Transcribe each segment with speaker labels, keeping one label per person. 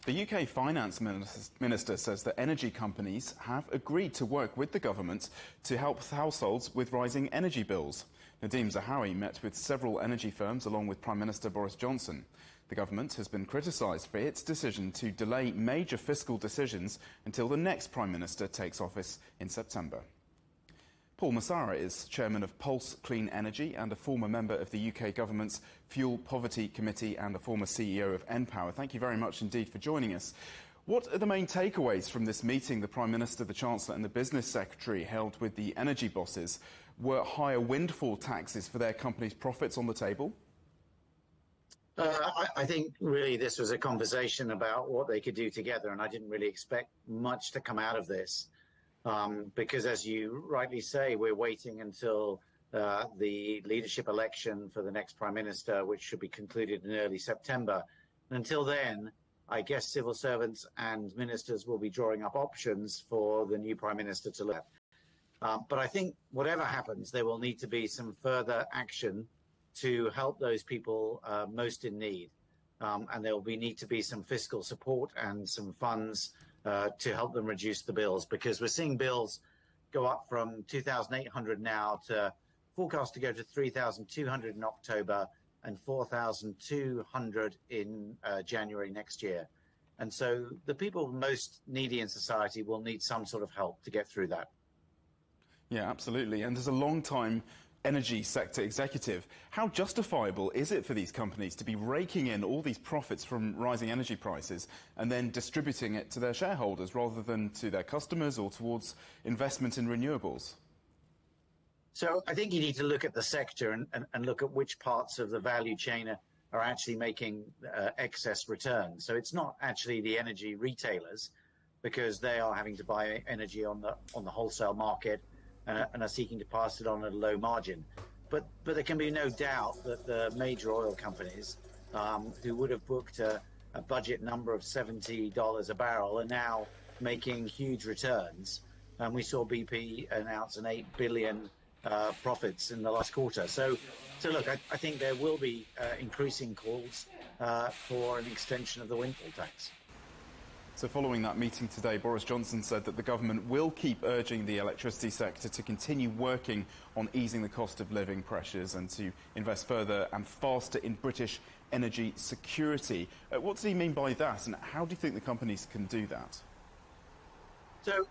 Speaker 1: The UK Finance Minister says that energy companies have agreed to work with the government to help households with rising energy bills. Nadhim Zahawi met with several energy firms along with Prime Minister Boris Johnson. The government has been criticised for its decision to delay major fiscal decisions until the next Prime Minister takes office in September. Paul Massara is chairman of Pulse Clean Energy and a former member of the UK government's Fuel Poverty Committee and a former CEO of npower. Thank you very much indeed for joining us. What are the main takeaways from this meeting the Prime Minister, the Chancellor and the Business Secretary held with the energy bosses? Were higher windfall taxes for their company's profits on the table?
Speaker 2: I think really this was a conversation about what they could do together, and I didn't really expect much to come out of this. Because, as you rightly say, we're waiting until the leadership election for the next Prime Minister, which should be concluded in early September. And until then, I guess civil servants and ministers will be drawing up options for the new Prime Minister to look at. But I think whatever happens, there will need to be some further action to help those people most in need. And there will need to be some fiscal support and some funds to help them reduce the bills, because we're seeing bills go up from 2,800 now to forecast to go to 3,200 in October and 4,200 in January next year. And so the people most needy in society will need some sort of help to get through that.
Speaker 1: Yeah, absolutely. And as a long-time energy sector executive, how justifiable is it for these companies to be raking in all these profits from rising energy prices and then distributing it to their shareholders rather than to their customers or towards investment in renewables?
Speaker 2: So I think you need to look at the sector and look at which parts of the value chain are actually making excess returns. So it's not actually the energy retailers, because they are having to buy energy on the wholesale market and are seeking to pass it on at a low margin. But there can be no doubt that the major oil companies who would have booked a budget number of $70 a barrel are now making huge returns. And we saw BP announce an $8 billion profits in the last quarter. So look, I think there will be increasing calls for an extension of the windfall tax.
Speaker 1: So following that meeting today, Boris Johnson said that the government will keep urging the electricity sector to continue working on easing the cost of living pressures and to invest further and faster in British energy security. What does he mean by that, and how do you think the companies can do that?
Speaker 2: So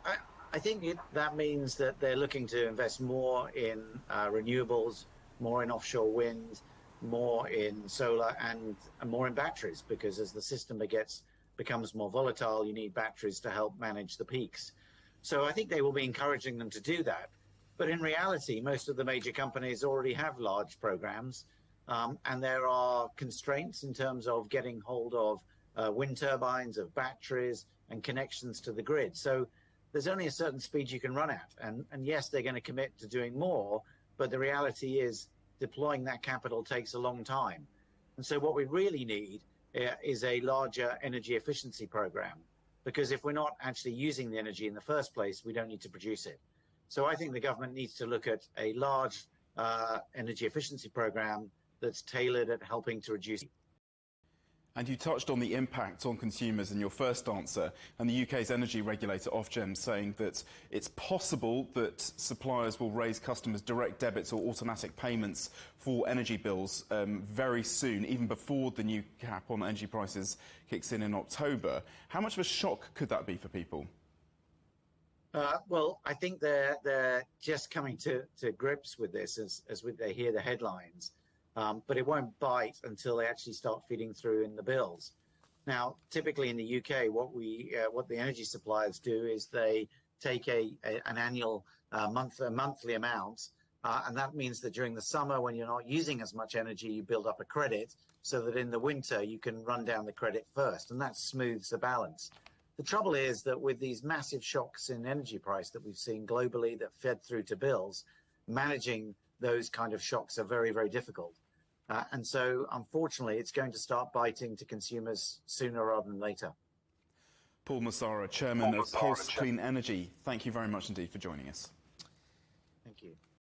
Speaker 2: I think that means that they're looking to invest more in renewables, more in offshore wind, more in solar and more in batteries, because as the system becomes more volatile, you need batteries to help manage the peaks. So I think they will be encouraging them to do that. But in reality, most of the major companies already have large programs, and there are constraints in terms of getting hold of wind turbines, of batteries and connections to the grid. So there's only a certain speed you can run at. And yes, they're going to commit to doing more, but the reality is deploying that capital takes a long time. And so what we really need is a larger energy efficiency program, because if we're not actually using the energy in the first place, we don't need to produce it. So I think the government needs to look at a large energy efficiency program that's tailored at helping to reduce.
Speaker 1: And you touched on the impact on consumers in your first answer, and the UK's energy regulator Ofgem saying that it's possible that suppliers will raise customers' direct debits or automatic payments for energy bills very soon, even before the new cap on energy prices kicks in October. How much of a shock could that be for people?
Speaker 2: Well, I think they're just coming to grips with this as they hear the headlines. But it won't bite until they actually start feeding through in the bills. Now, typically in the UK, what the energy suppliers do is they take an annual monthly amount, and that means that during the summer, when you're not using as much energy, you build up a credit so that in the winter you can run down the credit first, and that smooths the balance. The trouble is that with these massive shocks in energy price that we've seen globally that fed through to bills, managing those kind of shocks are very, very difficult. And so, unfortunately, it's going to start biting to consumers sooner rather than later.
Speaker 1: Paul Massara, Chairman of Pulse Clean Energy, thank you very much indeed for joining us.
Speaker 2: Thank you.